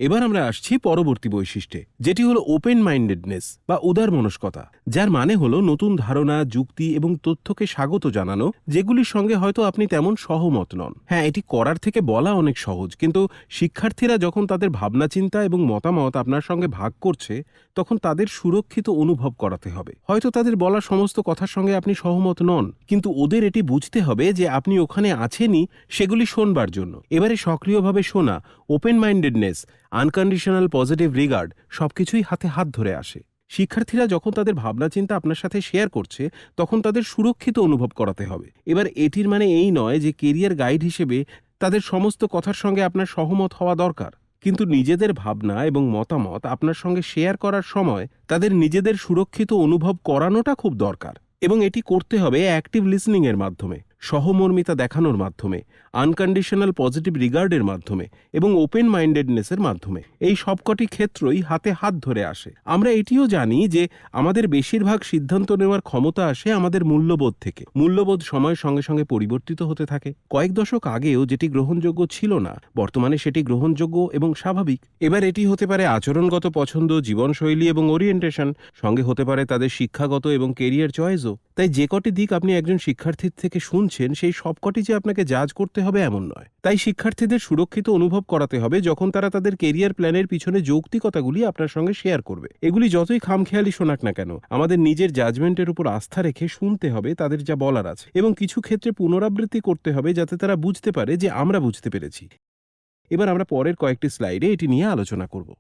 এবার আমরা আসছি পরবর্তী বৈশিষ্ট্যে, যেটি হলো ওপেন মাইন্ডেডনেস বা উদারমনস্কতা, যার মানে হলো নতুন ধারণা, যুক্তি এবং তথ্যকে স্বাগত জানানো, যেগুলির সঙ্গে হয়তো আপনি তেমন সহমত নন। হ্যাঁ, এটি করার থেকে বলা অনেক সহজ, কিন্তু শিক্ষার্থীরা যখন তাদের ভাবনা চিন্তা এবং মতামত আপনার সঙ্গে ভাগ করছে, তখন তাদের সুরক্ষিত অনুভব করাতে হবে। হয়তো তাদের বলা সমস্ত কথার সঙ্গে আপনি সহমত নন, কিন্তু ওদের এটি বুঝতে হবে যে আপনি ওখানে আছেনই সেগুলি শোনবার জন্য। এবারে সক্রিয়ভাবে শোনা, open mindedness, unconditional positive regard সবকিছুই হাতে হাত ধরে আসে। শিক্ষার্থীরা যখন তাদের ভাবনা চিন্তা আপনার সাথে শেয়ার করছে, তখন তাদের সুরক্ষিত অনুভব করাতে হবে। এবার এটির মানে এই নয় যে কেরিয়ার গাইড হিসেবে তাদের সমস্ত কথার সঙ্গে আপনার সহমত হওয়া দরকার, কিন্তু নিজেদের ভাবনা এবং মতামত আপনার সঙ্গে শেয়ার করার সময় তাদের নিজেদের সুরক্ষিত অনুভব করানোটা খুব দরকার। এবং এটি করতে হবে অ্যাক্টিভ লিসনিং এর মাধ্যমে, সহমর্মিতা দেখানোর মাধ্যমে, আনকন্ডিশনাল পজিটিভ রিগার্ডের মাধ্যমে এবং ওপেন মাইন্ডেডনেসের মাধ্যমে। এই সবকটি ক্ষেত্রই হাতে হাত ধরে আসে। আমরা এটিও জানি যে আমাদের বেশিরভাগ সিদ্ধান্ত নেওয়ার ক্ষমতা আসে আমাদের মূল্যবোধ থেকে। মূল্যবোধ সময়ের সঙ্গে সঙ্গে পরিবর্তিত হতে থাকে। কয়েক দশক আগেও যেটি গ্রহণযোগ্য ছিল না, বর্তমানে সেটি গ্রহণযোগ্য এবং স্বাভাবিক। এবার এটি হতে পারে আচরণগত পছন্দ, জীবনশৈলী এবং ওরিয়েন্টেশন, সঙ্গে হতে পারে তাদের শিক্ষাগত এবং কেরিয়ার চয়েসও। তাই যে কটি দিক আপনি একজন শিক্ষার্থীর থেকে শুনছেন, সেই সবকটি যে আপনাকে জাজ করতে হবে এমন নয়। তাই শিক্ষার্থীদের সুরক্ষিত অনুভব করাতে হবে যখন তারা তাদের কেরিয়ার প্ল্যানের পিছনে যৌক্তিকতাগুলি আপনার সঙ্গে শেয়ার করবে। এগুলি যতই খামখেয়ালি শোনাক না কেন, আমাদের নিজের জাজমেন্টের উপর আস্থা রেখে শুনতে হবে তাদের যা বলার আছে, এবং কিছু ক্ষেত্রে পুনরাবৃত্তি করতে হবে যাতে তারা বুঝতে পারে যে আমরা বুঝতে পেরেছি। এবার আমরা পরের কয়েকটি স্লাইডে এটি নিয়ে আলোচনা করব।